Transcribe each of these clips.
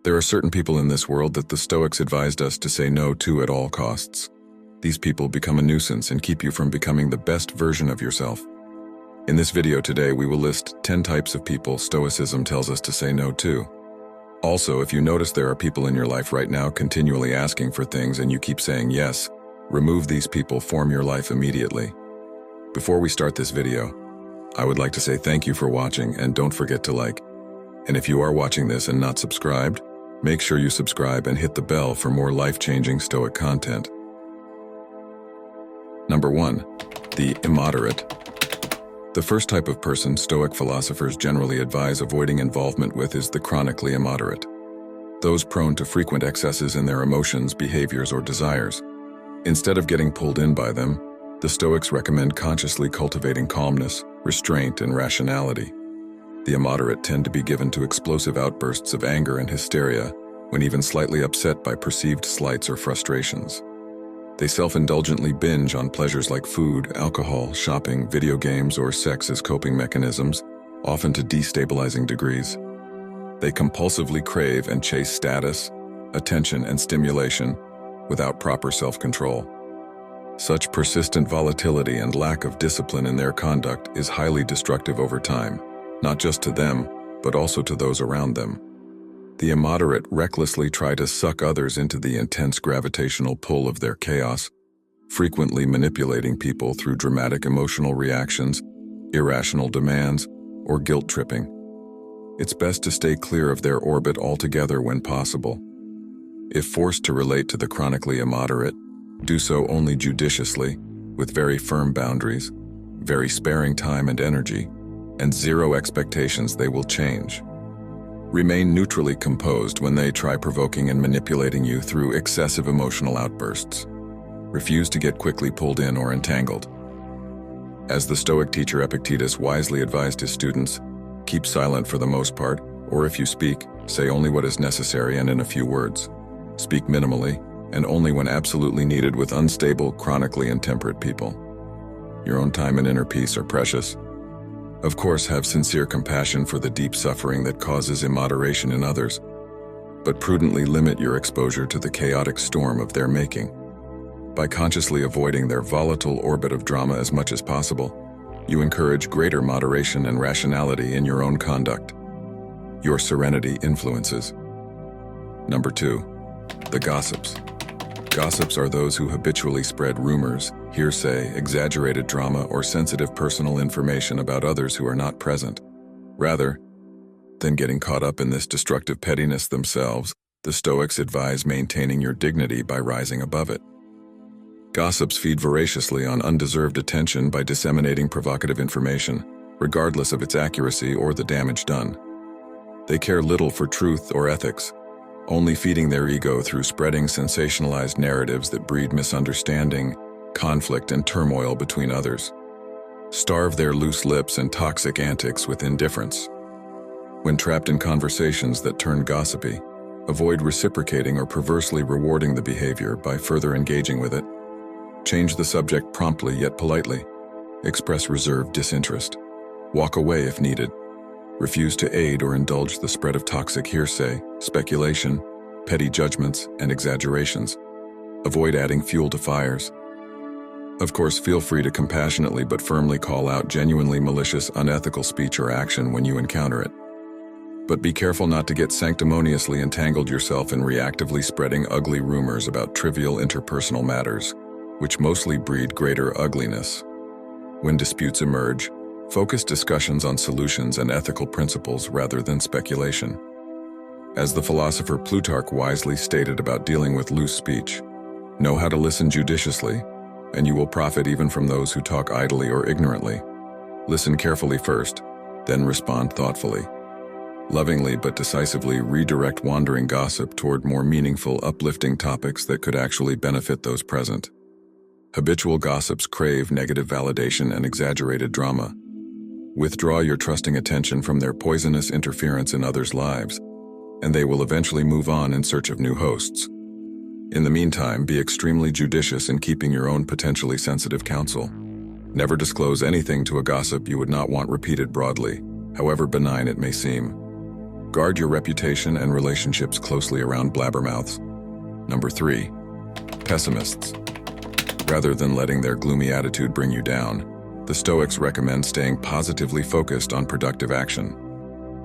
There are certain people in this world that the Stoics advised us to say no to at all costs. These people become a nuisance and keep you from becoming the best version of yourself. In this video today, we will list 10 types of people Stoicism tells us to say no to. Also, if you notice there are people in your life right now continually asking for things and you keep saying yes, remove these people from your life immediately. Before we start this video, I would like to say thank you for watching and don't forget to like. And if you are watching this and not subscribed, make sure you subscribe and hit the bell for more life-changing Stoic content. Number 1. The immoderate. The first type of person Stoic philosophers generally advise avoiding involvement with is the chronically immoderate. Those prone to frequent excesses in their emotions, behaviors, or desires. Instead of getting pulled in by them, the Stoics recommend consciously cultivating calmness, restraint, and rationality. The immoderate tend to be given to explosive outbursts of anger and hysteria when even slightly upset by perceived slights or frustrations. They self-indulgently binge on pleasures like food, alcohol, shopping, video games, or sex as coping mechanisms, often to destabilizing degrees. They compulsively crave and chase status, attention, and stimulation without proper self-control. Such persistent volatility and lack of discipline in their conduct is highly destructive over time, not just to them, but also to those around them. The immoderate recklessly try to suck others into the intense gravitational pull of their chaos, frequently manipulating people through dramatic emotional reactions, irrational demands, or guilt-tripping. It's best to stay clear of their orbit altogether when possible. If forced to relate to the chronically immoderate, do so only judiciously, with very firm boundaries, very sparing time and energy, and zero expectations they will change. Remain neutrally composed when they try provoking and manipulating you through excessive emotional outbursts. Refuse to get quickly pulled in or entangled. As the Stoic teacher Epictetus wisely advised his students, keep silent for the most part, or if you speak, say only what is necessary and in a few words. Speak minimally, and only when absolutely needed with unstable, chronically intemperate people. Your own time and inner peace are precious. Of course, have sincere compassion for the deep suffering that causes immoderation in others, but prudently limit your exposure to the chaotic storm of their making. By consciously avoiding their volatile orbit of drama as much as possible, you encourage greater moderation and rationality in your own conduct. Your serenity influences. Number 2. The gossips. Gossips are those who habitually spread rumors, hearsay, exaggerated drama, or sensitive personal information about others who are not present. Rather than getting caught up in this destructive pettiness themselves, the Stoics advise maintaining your dignity by rising above it. Gossips feed voraciously on undeserved attention by disseminating provocative information, regardless of its accuracy or the damage done. They care little for truth or ethics, only feeding their ego through spreading sensationalized narratives that breed misunderstanding, conflict, and turmoil between others. Starve their loose lips and toxic antics with indifference. When trapped in conversations that turn gossipy, avoid reciprocating or perversely rewarding the behavior by further engaging with it. Change the subject promptly yet politely. Express reserved disinterest. Walk away if needed. Refuse to aid or indulge the spread of toxic hearsay, speculation, petty judgments, and exaggerations. Avoid adding fuel to fires. Of course, feel free to compassionately but firmly call out genuinely malicious, unethical speech or action when you encounter it. But be careful not to get sanctimoniously entangled yourself in reactively spreading ugly rumors about trivial interpersonal matters, which mostly breed greater ugliness. When disputes emerge, focus discussions on solutions and ethical principles rather than speculation. As the philosopher Plutarch wisely stated about dealing with loose speech, know how to listen judiciously, and you will profit even from those who talk idly or ignorantly. Listen carefully first, then respond thoughtfully. Lovingly but decisively redirect wandering gossip toward more meaningful, uplifting topics that could actually benefit those present. Habitual gossips crave negative validation and exaggerated drama. Withdraw your trusting attention from their poisonous interference in others' lives, and they will eventually move on in search of new hosts. In the meantime, be extremely judicious in keeping your own potentially sensitive counsel. Never disclose anything to a gossip you would not want repeated broadly, however benign it may seem. Guard your reputation and relationships closely around blabbermouths. Number 3. Pessimists. Rather than letting their gloomy attitude bring you down, the Stoics recommend staying positively focused on productive action.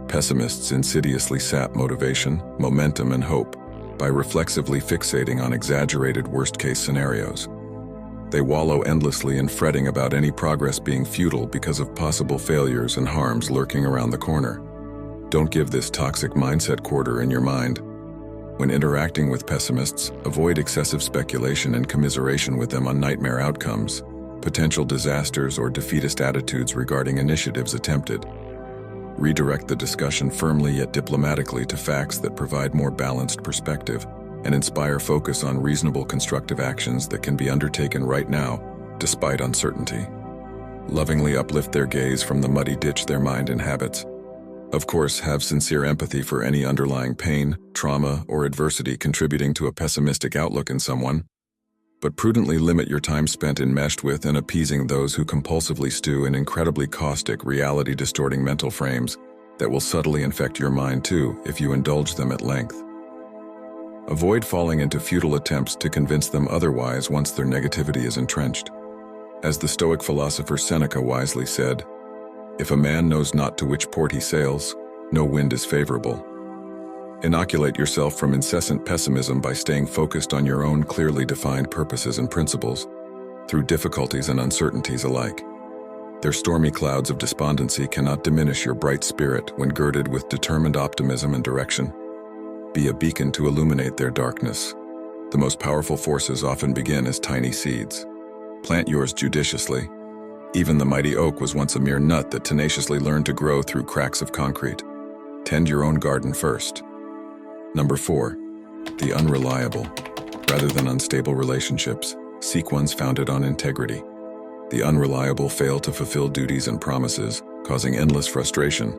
Pessimists insidiously sap motivation, momentum, and hope by reflexively fixating on exaggerated worst-case scenarios. They wallow endlessly in fretting about any progress being futile because of possible failures and harms lurking around the corner. Don't give this toxic mindset quarter in your mind. When interacting with pessimists, avoid excessive speculation and commiseration with them on nightmare outcomes, potential disasters, or defeatist attitudes regarding initiatives attempted. Redirect the discussion firmly yet diplomatically to facts that provide more balanced perspective and inspire focus on reasonable constructive actions that can be undertaken right now, despite uncertainty. Lovingly uplift their gaze from the muddy ditch their mind inhabits. Of course, have sincere empathy for any underlying pain, trauma, or adversity contributing to a pessimistic outlook in someone, but prudently limit your time spent enmeshed with and appeasing those who compulsively stew in incredibly caustic, reality-distorting mental frames that will subtly infect your mind too if you indulge them at length. Avoid falling into futile attempts to convince them otherwise once their negativity is entrenched. As the Stoic philosopher Seneca wisely said, "If a man knows not to which port he sails, no wind is favorable." Inoculate yourself from incessant pessimism by staying focused on your own clearly defined purposes and principles, through difficulties and uncertainties alike. Their stormy clouds of despondency cannot diminish your bright spirit when girded with determined optimism and direction. Be a beacon to illuminate their darkness. The most powerful forces often begin as tiny seeds. Plant yours judiciously. Even the mighty oak was once a mere nut that tenaciously learned to grow through cracks of concrete. Tend your own garden first. Number 4. The unreliable. Rather than unstable relationships, seek ones founded on integrity. The unreliable fail to fulfill duties and promises, causing endless frustration.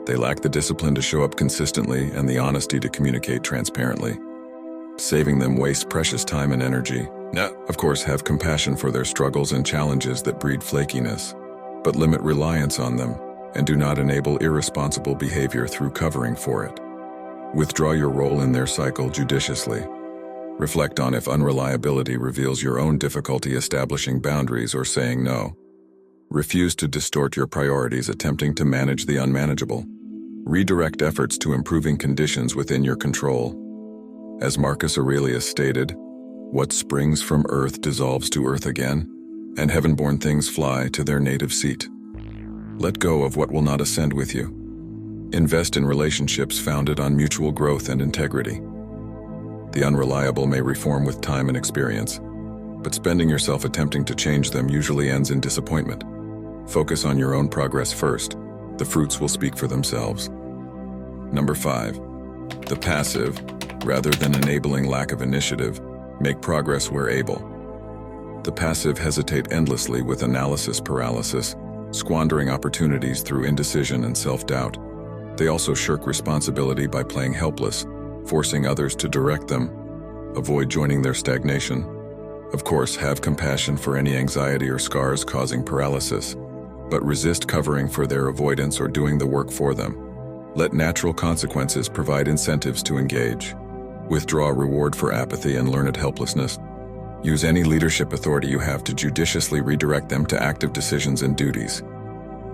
They lack the discipline to show up consistently and the honesty to communicate transparently. Saving them wastes precious time and energy. Of course, have compassion for their struggles and challenges that breed flakiness, but limit reliance on them and do not enable irresponsible behavior through covering for it. Withdraw your role in their cycle judiciously. Reflect on if unreliability reveals your own difficulty establishing boundaries or saying no. Refuse to distort your priorities attempting to manage the unmanageable. Redirect efforts to improving conditions within your control. As Marcus Aurelius stated, "What springs from earth dissolves to earth again, and heaven-born things fly to their native seat." Let go of what will not ascend with you. Invest in relationships founded on mutual growth and integrity. The unreliable may reform with time and experience, but spending yourself attempting to change them usually ends in disappointment. Focus on your own progress first. The fruits will speak for themselves. Number 5. The passive, rather than enabling lack of initiative, make progress where able. The passive hesitate endlessly with analysis paralysis, squandering opportunities through indecision and self-doubt. They also shirk responsibility by playing helpless, forcing others to direct them. Avoid joining their stagnation. Of course, have compassion for any anxiety or scars causing paralysis, but resist covering for their avoidance or doing the work for them. Let natural consequences provide incentives to engage. Withdraw reward for apathy and learned helplessness. Use any leadership authority you have to judiciously redirect them to active decisions and duties.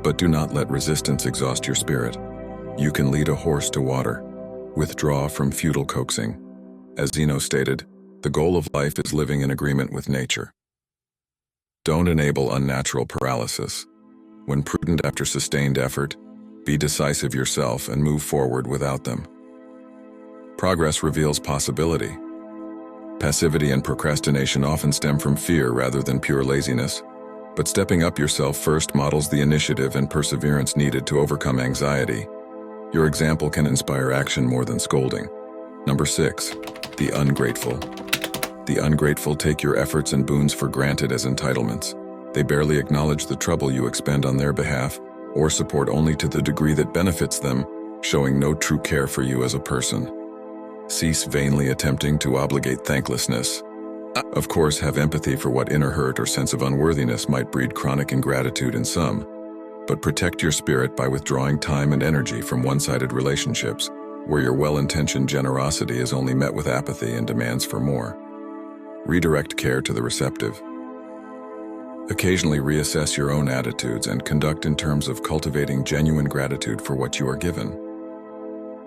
But do not let resistance exhaust your spirit. You can lead a horse to water. Withdraw from futile coaxing. As Zeno stated, the goal of life is living in agreement with nature. Don't enable unnatural paralysis. When prudent after sustained effort, be decisive yourself and move forward without them. Progress reveals possibility. Passivity and procrastination often stem from fear rather than pure laziness, but stepping up yourself first models the initiative and perseverance needed to overcome anxiety. Your example can inspire action more than scolding. Number 6. The ungrateful. The ungrateful take your efforts and boons for granted as entitlements. They barely acknowledge the trouble you expend on their behalf, or support only to the degree that benefits them, showing no true care for you as a person. Cease vainly attempting to obligate thanklessness. Of course, have empathy for what inner hurt or sense of unworthiness might breed chronic ingratitude in some. But protect your spirit by withdrawing time and energy from one-sided relationships, where your well-intentioned generosity is only met with apathy and demands for more. Redirect care to the receptive. Occasionally reassess your own attitudes and conduct in terms of cultivating genuine gratitude for what you are given.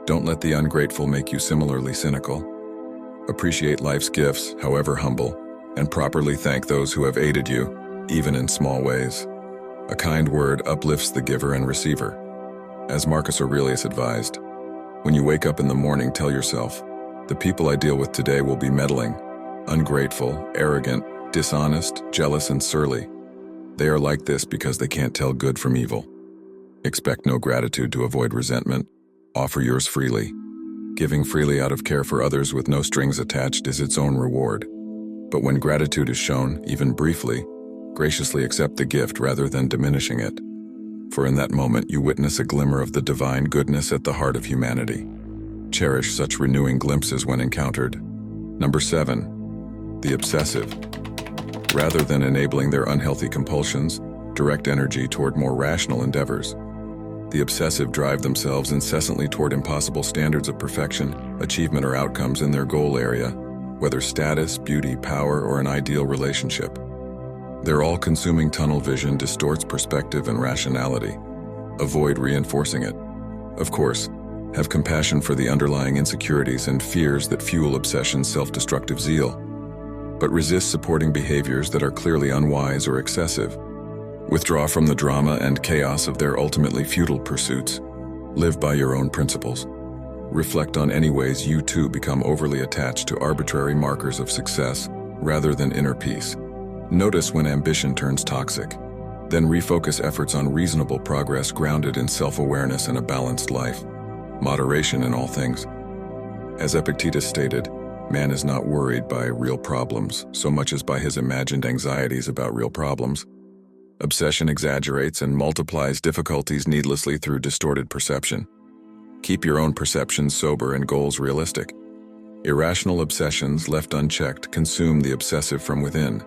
Don't let the ungrateful make you similarly cynical. Appreciate life's gifts, however humble, and properly thank those who have aided you, even in small ways. A kind word uplifts the giver and receiver. As Marcus Aurelius advised, when you wake up in the morning, tell yourself, the people I deal with today will be meddling, ungrateful, arrogant, dishonest, jealous, and surly. They are like this because they can't tell good from evil. Expect no gratitude to avoid resentment. Offer yours freely. Giving freely out of care for others with no strings attached is its own reward. But when gratitude is shown, even briefly, graciously accept the gift rather than diminishing it. For in that moment you witness a glimmer of the divine goodness at the heart of humanity. Cherish such renewing glimpses when encountered. Number 7. The obsessive. Rather than enabling their unhealthy compulsions, direct energy toward more rational endeavors. The obsessive drive themselves incessantly toward impossible standards of perfection, achievement, or outcomes in their goal area, whether status, beauty, power, or an ideal relationship. Their all-consuming tunnel vision distorts perspective and rationality. Avoid reinforcing it. Of course, have compassion for the underlying insecurities and fears that fuel obsession's self-destructive zeal. But resist supporting behaviors that are clearly unwise or excessive. Withdraw from the drama and chaos of their ultimately futile pursuits. Live by your own principles. Reflect on any ways you too become overly attached to arbitrary markers of success rather than inner peace. Notice when ambition turns toxic. Then refocus efforts on reasonable progress grounded in self-awareness and a balanced life. Moderation in all things. As Epictetus stated, man is not worried by real problems so much as by his imagined anxieties about real problems. Obsession exaggerates and multiplies difficulties needlessly through distorted perception. Keep your own perceptions sober and goals realistic. Irrational obsessions left unchecked consume the obsessive from within,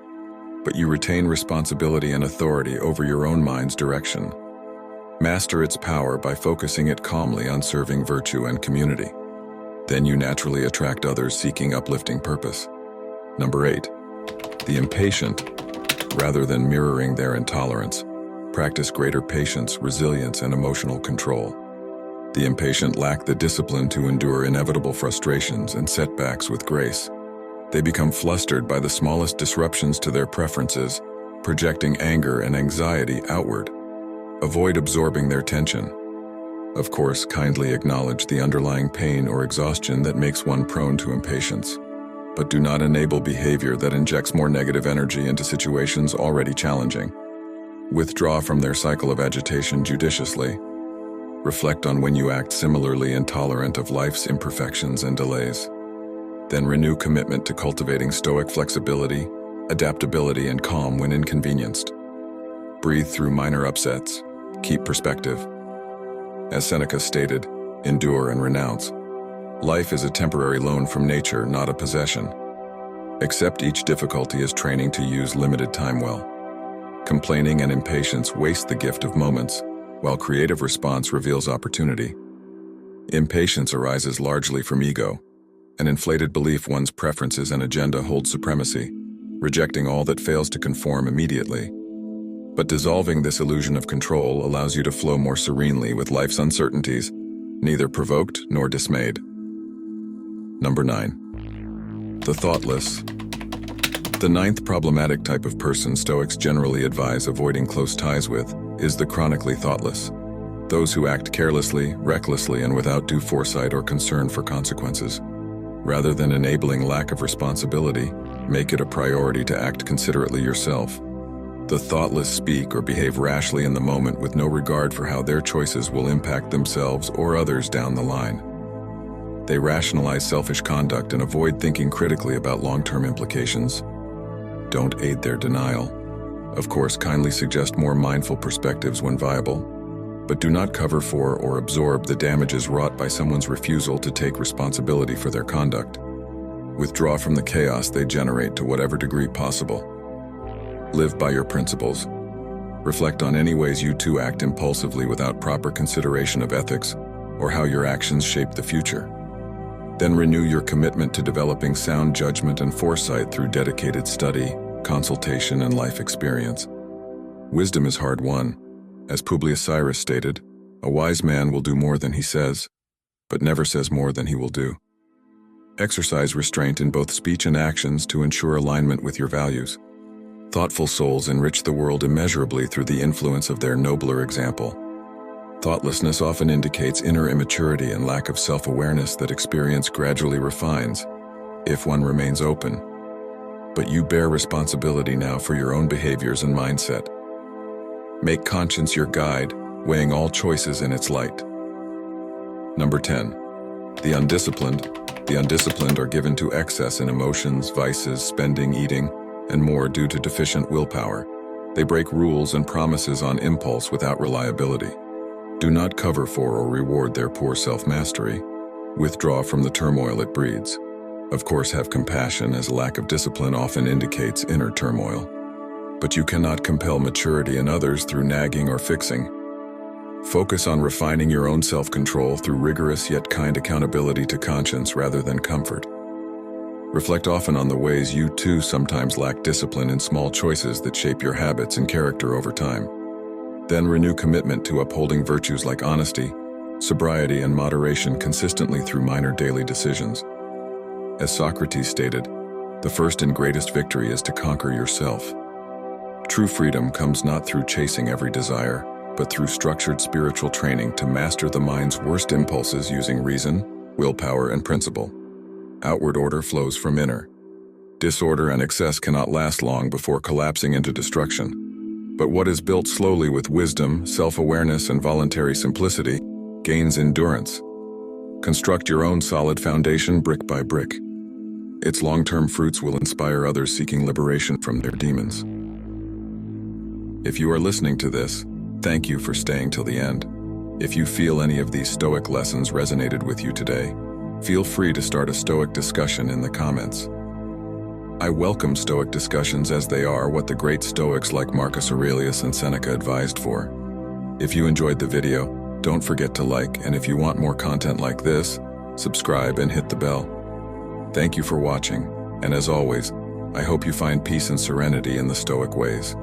but you retain responsibility and authority over your own mind's direction. Master its power by focusing it calmly on serving virtue and community. Then you naturally attract others seeking uplifting purpose. Number 8. The impatient. Rather than mirroring their intolerance, practice greater patience, resilience, and emotional control. The impatient lack the discipline to endure inevitable frustrations and setbacks with grace. They become flustered by the smallest disruptions to their preferences, projecting anger and anxiety outward. Avoid absorbing their tension. Of course, kindly acknowledge the underlying pain or exhaustion that makes one prone to impatience, but do not enable behavior that injects more negative energy into situations already challenging. Withdraw from their cycle of agitation judiciously. Reflect on when you act similarly intolerant of life's imperfections and delays. Then renew commitment to cultivating stoic flexibility, adaptability, and calm when inconvenienced. Breathe through minor upsets. Keep perspective. As Seneca stated, endure and renounce. Life is a temporary loan from nature, not a possession. Accept each difficulty as training to use limited time well. Complaining and impatience waste the gift of moments, while creative response reveals opportunity. Impatience arises largely from ego, an inflated belief one's preferences and agenda hold supremacy, rejecting all that fails to conform immediately. But dissolving this illusion of control allows you to flow more serenely with life's uncertainties, neither provoked nor dismayed. Number 9. The thoughtless. The 9th problematic type of person Stoics generally advise avoiding close ties with is the chronically thoughtless. Those who act carelessly, recklessly, and without due foresight or concern for consequences. Rather than enabling lack of responsibility, make it a priority to act considerately yourself. The thoughtless speak or behave rashly in the moment with no regard for how their choices will impact themselves or others down the line. They rationalize selfish conduct and avoid thinking critically about long-term implications. Don't aid their denial. Of course, kindly suggest more mindful perspectives when viable, but do not cover for or absorb the damages wrought by someone's refusal to take responsibility for their conduct. Withdraw from the chaos they generate to whatever degree possible. Live by your principles. Reflect on any ways you too act impulsively without proper consideration of ethics or how your actions shape the future. Then renew your commitment to developing sound judgment and foresight through dedicated study, consultation, and life experience. Wisdom is hard won. As Publius Cyrus stated, a wise man will do more than he says, but never says more than he will do. Exercise restraint in both speech and actions to ensure alignment with your values. Thoughtful souls enrich the world immeasurably through the influence of their nobler example. Thoughtlessness often indicates inner immaturity and lack of self-awareness that experience gradually refines, if one remains open. But you bear responsibility now for your own behaviors and mindset. Make conscience your guide, weighing all choices in its light. Number 10. The undisciplined. The undisciplined are given to excess in emotions, vices, spending, eating, and more due to deficient willpower. They break rules and promises on impulse without reliability. Do not cover for or reward their poor self-mastery. Withdraw from the turmoil it breeds. Of course, have compassion, as a lack of discipline often indicates inner turmoil. But you cannot compel maturity in others through nagging or fixing. Focus on refining your own self-control through rigorous yet kind accountability to conscience rather than comfort. Reflect often on the ways you too sometimes lack discipline in small choices that shape your habits and character over time. Then renew commitment to upholding virtues like honesty, sobriety, and moderation consistently through minor daily decisions. As Socrates stated, the first and greatest victory is to conquer yourself. True freedom comes not through chasing every desire, but through structured spiritual training to master the mind's worst impulses using reason, willpower, and principle. Outward order flows from inner. Disorder and excess cannot last long before collapsing into destruction. But what is built slowly with wisdom, self-awareness, and voluntary simplicity gains endurance. Construct your own solid foundation brick by brick. Its long-term fruits will inspire others seeking liberation from their demons. If you are listening to this, thank you for staying till the end. If you feel any of these Stoic lessons resonated with you today, feel free to start a Stoic discussion in the comments. I welcome Stoic discussions as they are what the great Stoics like Marcus Aurelius and Seneca advised for. If you enjoyed the video, don't forget to like, and if you want more content like this, subscribe and hit the bell. Thank you for watching, and as always, I hope you find peace and serenity in the Stoic ways.